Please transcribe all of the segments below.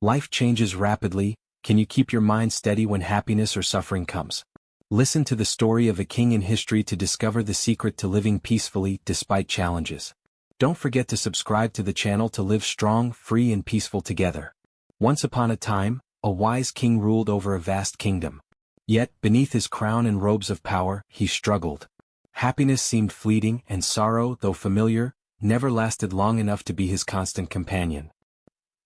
Life changes rapidly. Can you keep your mind steady when happiness or suffering comes? Listen to the story of a king in history to discover the secret to living peacefully despite challenges. Don't forget to subscribe to the channel to live strong, free and peaceful together. Once upon a time, a wise king ruled over a vast kingdom. Yet, beneath his crown and robes of power, he struggled. Happiness seemed fleeting, and sorrow, though familiar, never lasted long enough to be his constant companion.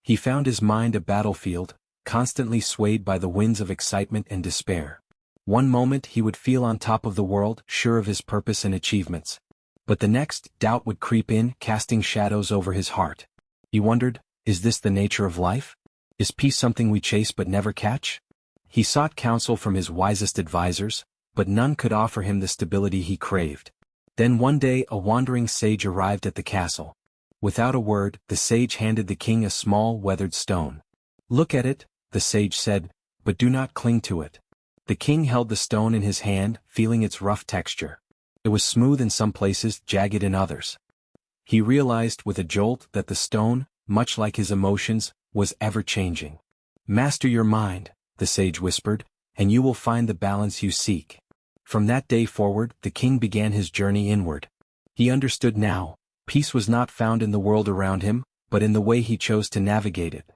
He found his mind a battlefield, constantly swayed by the winds of excitement and despair. One moment he would feel on top of the world, sure of his purpose and achievements. But the next, doubt would creep in, casting shadows over his heart. He wondered, is this the nature of life? Is peace something we chase but never catch? He sought counsel from his wisest advisors, but none could offer him the stability he craved. Then one day a wandering sage arrived at the castle. Without a word, the sage handed the king a small, weathered stone. "Look at it," the sage said, "but do not cling to it." The king held the stone in his hand, feeling its rough texture. It was smooth in some places, jagged in others. He realized with a jolt that the stone, much like his emotions, was ever-changing. "Master your mind," the sage whispered, "and you will find the balance you seek." From that day forward, the king began his journey inward. He understood now, peace was not found in the world around him, but in the way he chose to navigate it.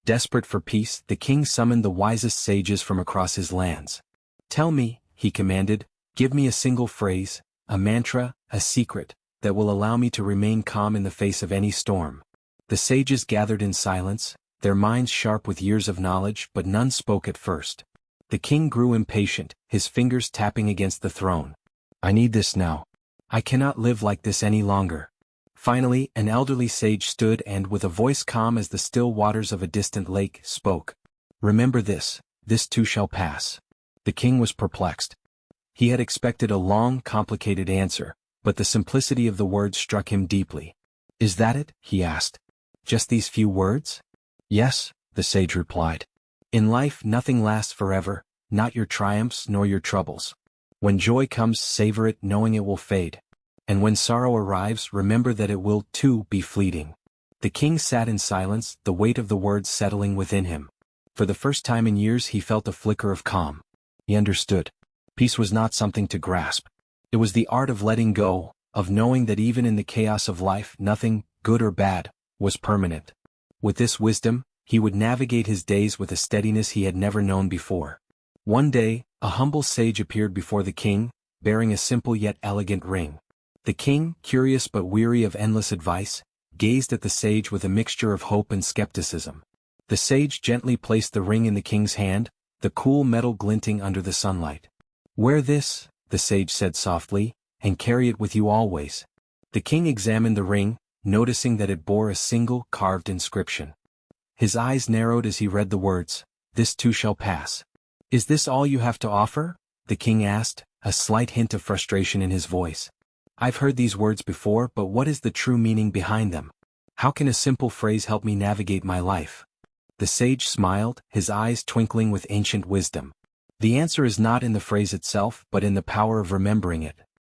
Desperate for peace, the king summoned the wisest sages from across his lands. "Tell me," he commanded, "give me a single phrase, a mantra, a secret, that will allow me to remain calm in the face of any storm." The sages gathered in silence, their minds sharp with years of knowledge, but none spoke at first. The king grew impatient, his fingers tapping against the throne. "I need this now. I cannot live like this any longer." Finally, an elderly sage stood and, with a voice calm as the still waters of a distant lake, spoke. "Remember this too shall pass." The king was perplexed. He had expected a long, complicated answer, but the simplicity of the words struck him deeply. "Is that it?" he asked. "Just these few words?" "Yes," the sage replied. "In life nothing lasts forever, not your triumphs nor your troubles. When joy comes, savor it knowing it will fade. And when sorrow arrives, remember that it will, too, be fleeting." The king sat in silence, the weight of the words settling within him. For the first time in years he felt a flicker of calm. He understood. Peace was not something to grasp. It was the art of letting go, of knowing that even in the chaos of life nothing, good or bad, was permanent. With this wisdom, he would navigate his days with a steadiness he had never known before. One day, a humble sage appeared before the king, bearing a simple yet elegant ring. The king, curious but weary of endless advice, gazed at the sage with a mixture of hope and skepticism. The sage gently placed the ring in the king's hand, the cool metal glinting under the sunlight. "Wear this," the sage said softly, "and carry it with you always." The king examined the ring, noticing that it bore a single, carved inscription. His eyes narrowed as he read the words, "This too shall pass." "Is this all you have to offer?" the king asked, a slight hint of frustration in his voice. "I've heard these words before, but what is the true meaning behind them? How can a simple phrase help me navigate my life?" The sage smiled, his eyes twinkling with ancient wisdom. "The answer is not in the phrase itself, but in the power of remembering it.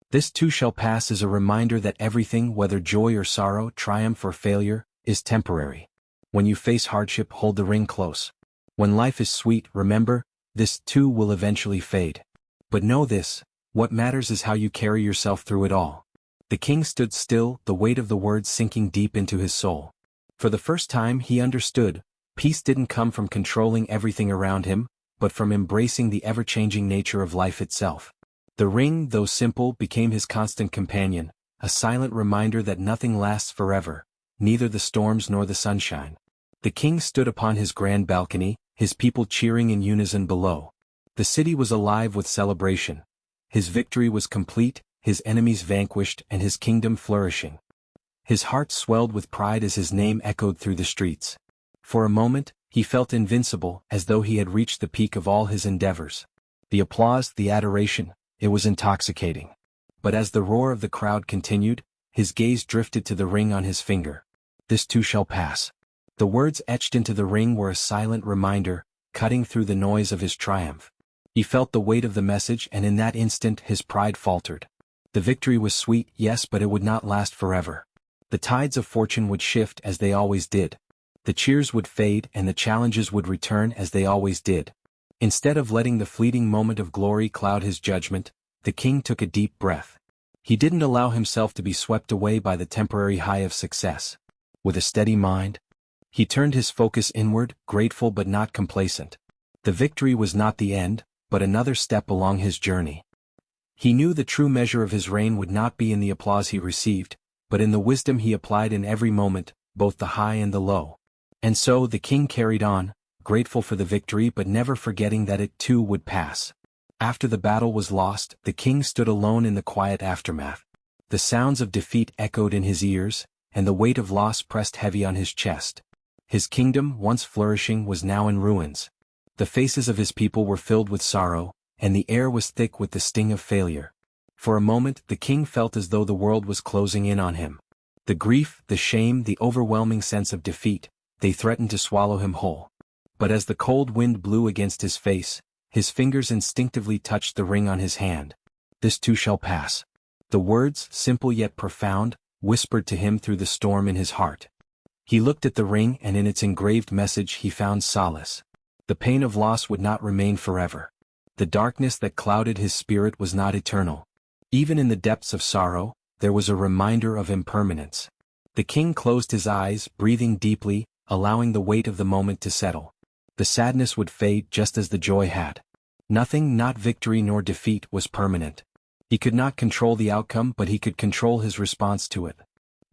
This too shall pass is a reminder that everything, whether joy or sorrow, triumph or failure, is temporary. When you face hardship, hold the ring close. When life is sweet, remember, this too will eventually fade. But know this, what matters is how you carry yourself through it all." The king stood still, the weight of the words sinking deep into his soul. For the first time he understood, peace didn't come from controlling everything around him, but from embracing the ever-changing nature of life itself. The ring, though simple, became his constant companion, a silent reminder that nothing lasts forever, neither the storms nor the sunshine. The king stood upon his grand balcony, his people cheering in unison below. The city was alive with celebration. His victory was complete, his enemies vanquished, and his kingdom flourishing. His heart swelled with pride as his name echoed through the streets. For a moment, he felt invincible, as though he had reached the peak of all his endeavors. The applause, the adoration, it was intoxicating. But as the roar of the crowd continued, his gaze drifted to the ring on his finger. "This too shall pass." The words etched into the ring were a silent reminder, cutting through the noise of his triumph. He felt the weight of the message, and in that instant his pride faltered. The victory was sweet, yes, but it would not last forever. The tides of fortune would shift as they always did. The cheers would fade and the challenges would return as they always did. Instead of letting the fleeting moment of glory cloud his judgment, the king took a deep breath. He didn't allow himself to be swept away by the temporary high of success. With a steady mind, he turned his focus inward, grateful but not complacent. The victory was not the end, but another step along his journey. He knew the true measure of his reign would not be in the applause he received, but in the wisdom he applied in every moment, both the high and the low. And so the king carried on, grateful for the victory but never forgetting that it too would pass. After the battle was lost, the king stood alone in the quiet aftermath. The sounds of defeat echoed in his ears, and the weight of loss pressed heavy on his chest. His kingdom, once flourishing, was now in ruins. The faces of his people were filled with sorrow, and the air was thick with the sting of failure. For a moment the king felt as though the world was closing in on him. The grief, the shame, the overwhelming sense of defeat, they threatened to swallow him whole. But as the cold wind blew against his face, his fingers instinctively touched the ring on his hand. "This too shall pass." The words, simple yet profound, whispered to him through the storm in his heart. He looked at the ring and in its engraved message he found solace. The pain of loss would not remain forever. The darkness that clouded his spirit was not eternal. Even in the depths of sorrow, there was a reminder of impermanence. The king closed his eyes, breathing deeply, allowing the weight of the moment to settle. The sadness would fade just as the joy had. Nothing, not victory nor defeat, was permanent. He could not control the outcome, but he could control his response to it.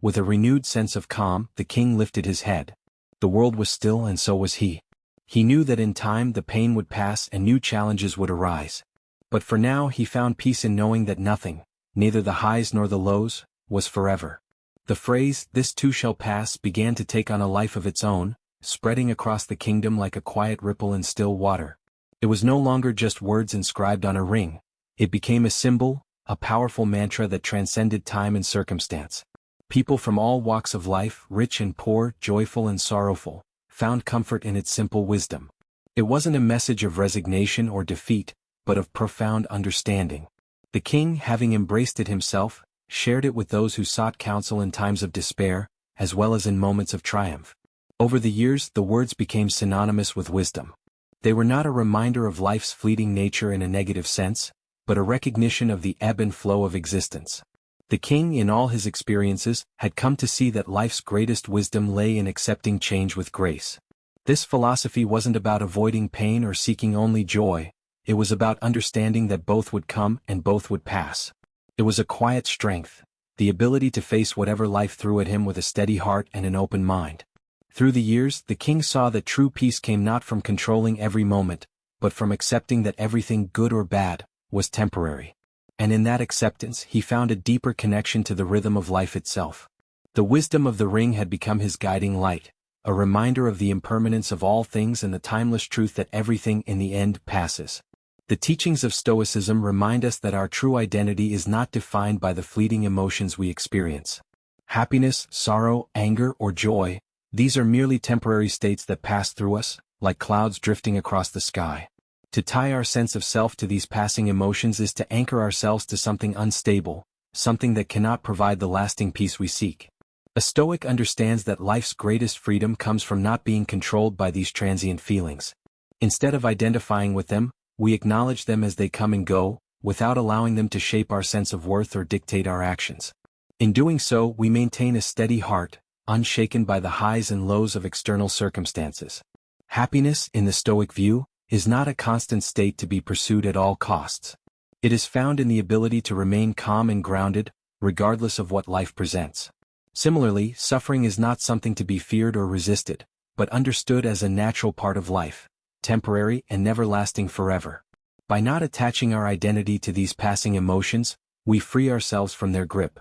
With a renewed sense of calm, the king lifted his head. The world was still and so was he. He knew that in time the pain would pass and new challenges would arise. But for now he found peace in knowing that nothing, neither the highs nor the lows, was forever. The phrase, "this too shall pass," began to take on a life of its own, spreading across the kingdom like a quiet ripple in still water. It was no longer just words inscribed on a ring. It became a symbol, a powerful mantra that transcended time and circumstance. People from all walks of life, rich and poor, joyful and sorrowful, found comfort in its simple wisdom. It wasn't a message of resignation or defeat, but of profound understanding. The king, having embraced it himself, shared it with those who sought counsel in times of despair, as well as in moments of triumph. Over the years, the words became synonymous with wisdom. They were not a reminder of life's fleeting nature in a negative sense, but a recognition of the ebb and flow of existence. The king, in all his experiences, had come to see that life's greatest wisdom lay in accepting change with grace. This philosophy wasn't about avoiding pain or seeking only joy, it was about understanding that both would come and both would pass. It was a quiet strength, the ability to face whatever life threw at him with a steady heart and an open mind. Through the years, the king saw that true peace came not from controlling every moment, but from accepting that everything, good or bad, was temporary. And in that acceptance he found a deeper connection to the rhythm of life itself. The wisdom of the ring had become his guiding light, a reminder of the impermanence of all things and the timeless truth that everything in the end passes. The teachings of Stoicism remind us that our true identity is not defined by the fleeting emotions we experience. Happiness, sorrow, anger, or joy, these are merely temporary states that pass through us, like clouds drifting across the sky. To tie our sense of self to these passing emotions is to anchor ourselves to something unstable, something that cannot provide the lasting peace we seek. A Stoic understands that life's greatest freedom comes from not being controlled by these transient feelings. Instead of identifying with them, we acknowledge them as they come and go, without allowing them to shape our sense of worth or dictate our actions. In doing so, we maintain a steady heart, unshaken by the highs and lows of external circumstances. Happiness, in the Stoic view, is not a constant state to be pursued at all costs. It is found in the ability to remain calm and grounded, regardless of what life presents. Similarly, suffering is not something to be feared or resisted, but understood as a natural part of life, temporary and never lasting forever. By not attaching our identity to these passing emotions, we free ourselves from their grip.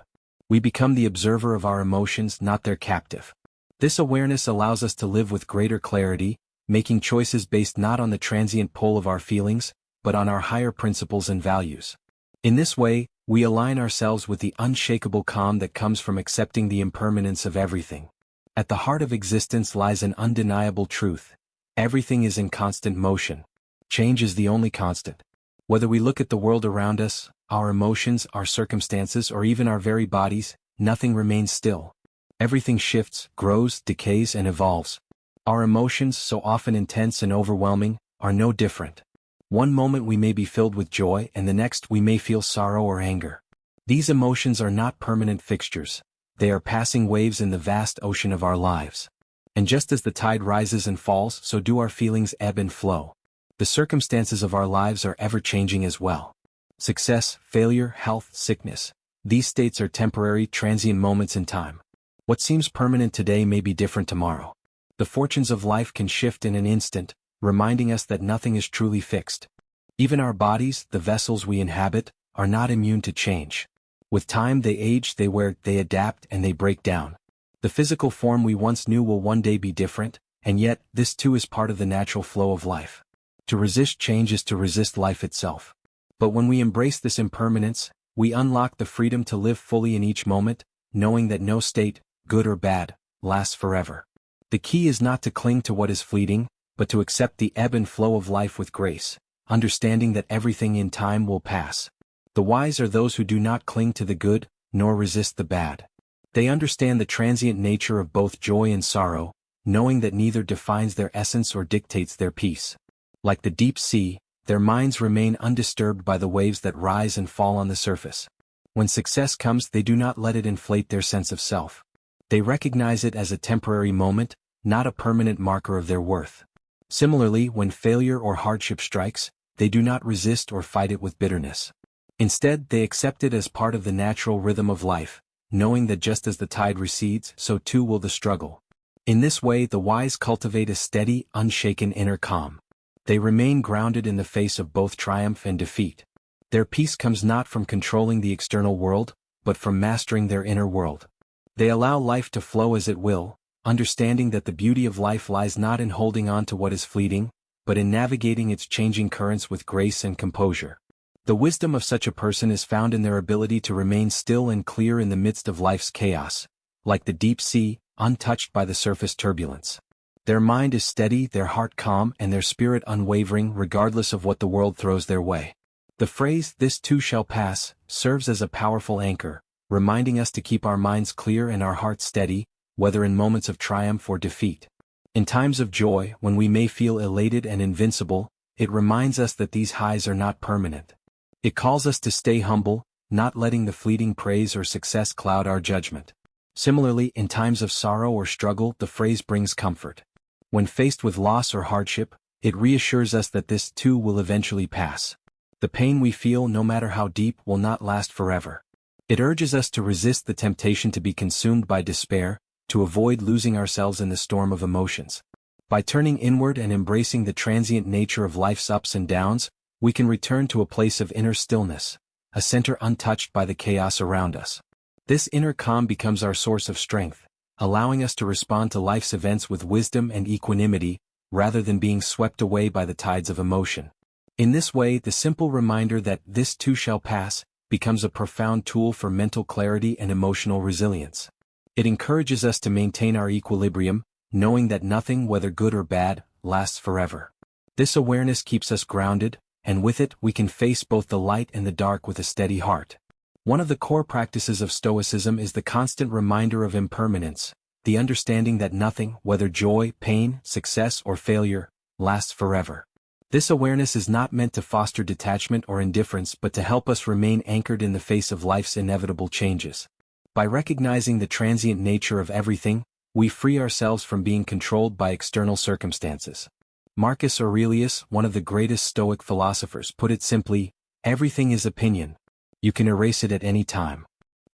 We become the observer of our emotions, not their captive. This awareness allows us to live with greater clarity, making choices based not on the transient pull of our feelings, but on our higher principles and values. In this way, we align ourselves with the unshakable calm that comes from accepting the impermanence of everything. At the heart of existence lies an undeniable truth. Everything is in constant motion. Change is the only constant. Whether we look at the world around us, our emotions, our circumstances, or even our very bodies, nothing remains still. Everything shifts, grows, decays, and evolves. Our emotions, so often intense and overwhelming, are no different. One moment we may be filled with joy and the next we may feel sorrow or anger. These emotions are not permanent fixtures, they are passing waves in the vast ocean of our lives. And just as the tide rises and falls, so do our feelings ebb and flow. The circumstances of our lives are ever-changing as well. Success, failure, health, sickness. These states are temporary, transient moments in time. What seems permanent today may be different tomorrow. The fortunes of life can shift in an instant, reminding us that nothing is truly fixed. Even our bodies, the vessels we inhabit, are not immune to change. With time they age, they wear, they adapt, and they break down. The physical form we once knew will one day be different, and yet, this too is part of the natural flow of life. To resist change is to resist life itself. But when we embrace this impermanence, we unlock the freedom to live fully in each moment, knowing that no state, good or bad, lasts forever. The key is not to cling to what is fleeting, but to accept the ebb and flow of life with grace, understanding that everything in time will pass. The wise are those who do not cling to the good, nor resist the bad. They understand the transient nature of both joy and sorrow, knowing that neither defines their essence or dictates their peace. Like the deep sea, their minds remain undisturbed by the waves that rise and fall on the surface. When success comes, they do not let it inflate their sense of self. They recognize it as a temporary moment, not a permanent marker of their worth. Similarly, when failure or hardship strikes, they do not resist or fight it with bitterness. Instead, they accept it as part of the natural rhythm of life, knowing that just as the tide recedes, so too will the struggle. In this way, the wise cultivate a steady, unshaken inner calm. They remain grounded in the face of both triumph and defeat. Their peace comes not from controlling the external world, but from mastering their inner world. They allow life to flow as it will, understanding that the beauty of life lies not in holding on to what is fleeting, but in navigating its changing currents with grace and composure. The wisdom of such a person is found in their ability to remain still and clear in the midst of life's chaos, like the deep sea, untouched by the surface turbulence. Their mind is steady, their heart calm, and their spirit unwavering regardless of what the world throws their way. The phrase, "this too shall pass," serves as a powerful anchor, reminding us to keep our minds clear and our hearts steady, whether in moments of triumph or defeat. In times of joy, when we may feel elated and invincible, it reminds us that these highs are not permanent. It calls us to stay humble, not letting the fleeting praise or success cloud our judgment. Similarly, in times of sorrow or struggle, the phrase brings comfort. When faced with loss or hardship, it reassures us that this too will eventually pass. The pain we feel, no matter how deep, will not last forever. It urges us to resist the temptation to be consumed by despair, to avoid losing ourselves in the storm of emotions. By turning inward and embracing the transient nature of life's ups and downs, we can return to a place of inner stillness, a center untouched by the chaos around us. This inner calm becomes our source of strength, allowing us to respond to life's events with wisdom and equanimity, rather than being swept away by the tides of emotion. In this way, the simple reminder that "this too shall pass" becomes a profound tool for mental clarity and emotional resilience. It encourages us to maintain our equilibrium, knowing that nothing, whether good or bad, lasts forever. This awareness keeps us grounded, and with it we can face both the light and the dark with a steady heart. One of the core practices of Stoicism is the constant reminder of impermanence, the understanding that nothing, whether joy, pain, success, or failure, lasts forever. This awareness is not meant to foster detachment or indifference but to help us remain anchored in the face of life's inevitable changes. By recognizing the transient nature of everything, we free ourselves from being controlled by external circumstances. Marcus Aurelius, one of the greatest Stoic philosophers, put it simply, "Everything is opinion. You can erase it at any time."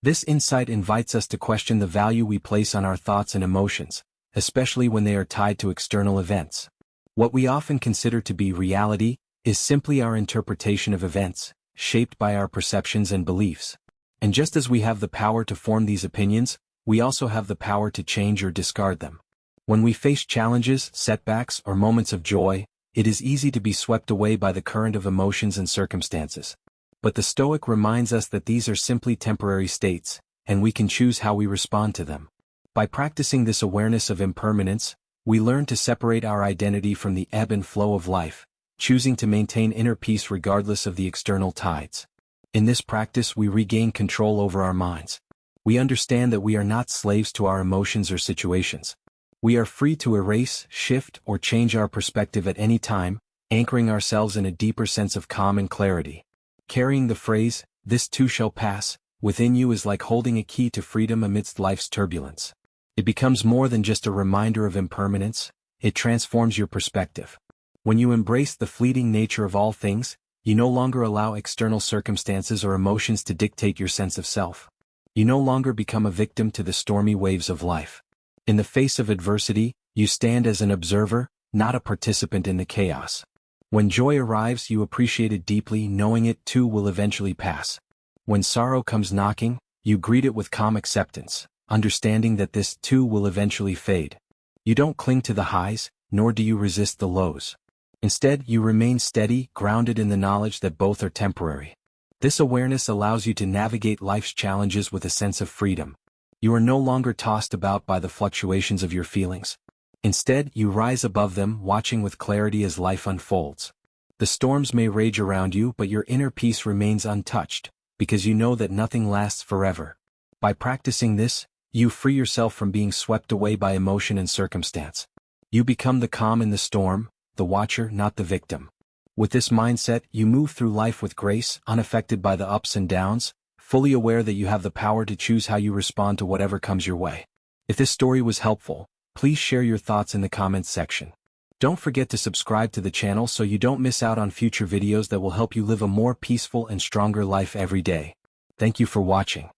This insight invites us to question the value we place on our thoughts and emotions, especially when they are tied to external events. What we often consider to be reality is simply our interpretation of events, shaped by our perceptions and beliefs. And just as we have the power to form these opinions, we also have the power to change or discard them. When we face challenges, setbacks, or moments of joy, it is easy to be swept away by the current of emotions and circumstances. But the Stoic reminds us that these are simply temporary states, and we can choose how we respond to them. By practicing this awareness of impermanence, we learn to separate our identity from the ebb and flow of life, choosing to maintain inner peace regardless of the external tides. In this practice, we regain control over our minds. We understand that we are not slaves to our emotions or situations. We are free to erase, shift, or change our perspective at any time, anchoring ourselves in a deeper sense of calm and clarity. Carrying the phrase, "This too shall pass," within you is like holding a key to freedom amidst life's turbulence. It becomes more than just a reminder of impermanence, it transforms your perspective. When you embrace the fleeting nature of all things, you no longer allow external circumstances or emotions to dictate your sense of self. You no longer become a victim to the stormy waves of life. In the face of adversity, you stand as an observer, not a participant in the chaos. When joy arrives, you appreciate it deeply, knowing it too will eventually pass. When sorrow comes knocking, you greet it with calm acceptance, understanding that this too will eventually fade. You don't cling to the highs, nor do you resist the lows. Instead, you remain steady, grounded in the knowledge that both are temporary. This awareness allows you to navigate life's challenges with a sense of freedom. You are no longer tossed about by the fluctuations of your feelings. Instead, you rise above them, watching with clarity as life unfolds. The storms may rage around you, but your inner peace remains untouched, because you know that nothing lasts forever. By practicing this, you free yourself from being swept away by emotion and circumstance. You become the calm in the storm, the watcher, not the victim. With this mindset, you move through life with grace, unaffected by the ups and downs, fully aware that you have the power to choose how you respond to whatever comes your way. If this story was helpful, please share your thoughts in the comments section. Don't forget to subscribe to the channel so you don't miss out on future videos that will help you live a more peaceful and stronger life every day. Thank you for watching.